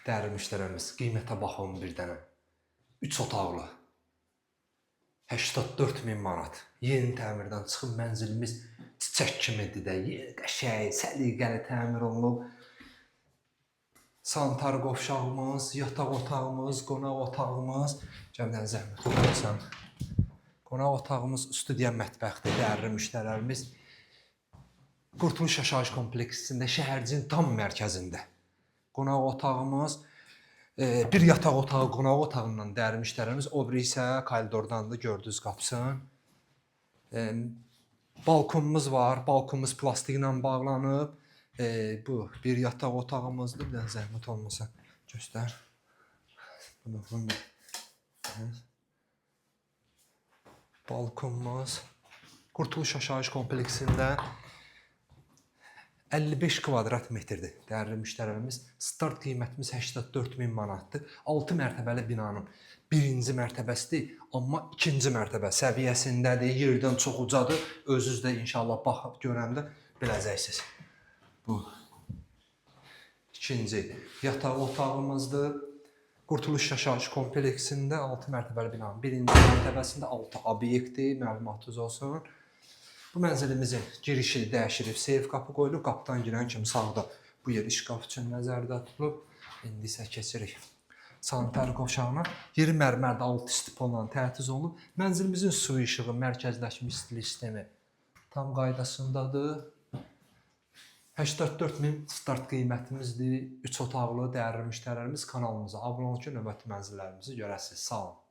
Dəyərli müştərimiz, qiymətə baxın bir dənə. 3 otaqlı. 84.000 manat. Yeni təmirdən çıxıb mənzilimiz çiçək kimidir də. Qəşəng, səliqəli təmir olunub. Sanitar qovşağımız, yataq otağımız, qonaq otağımız. Cəmdən zəhmət olursan. Qonaq otağımız studiya mətbəxdir, dəyərli müştərilərimiz. Qurtuluş yaşayış kompleksində, şəhərcinin tam mərkəzində. Qonaq otağımız, bir yataq otağı qonaq otağından dəyərli müştərilərimiz, o biri isə koridordandır, gördünüz qapısın. Balkonumuz var, balkonumuz plastiklə bağlanıb. Bu bir yataq otağımızdır, bir dənə zəhmət olmasa göstər. Bunu balkonumuz Qurtuluş yaşayış kompleksində 55 kvadrat metrdir, dəyərli müştərilərimiz. Start qiymətimiz 84.000 manatdır. 6 mərtəbəli binanın birinci mərtəbəsidir, amma ikinci mərtəbə səviyyəsindədir, yerdən çox ucadır. Özünüz də inşallah baxıb görəndə biləcəksiniz. Bu ikinci yataq otağımızdır. Qurtuluş yaşayış kompleksində 6 mərtəbəli binanın birinci mərtəbəsində 6 obyektdir, məlumatınız olsun. Bu mənzilimizin girişi dəyişilib, seyf qapı qoyulub, qapıdan girən kimi sağda bu yer işqaf üçün nəzərdə tutulub. İndi isə keçirik sanitar qovşağına. Yeri mərmərdə alt stiponla təchiz olunub. Mənzilimizin su işığı, mərkəzləşmiş istilik sistemi tam qaydasındadır. 84.000 start qiymətimizdir. 3 otaqlı dəyərli müştərilərimiz, kanalımıza abunə olun ki, növbəti mənzillərimizi görəsiniz. Sağ olun.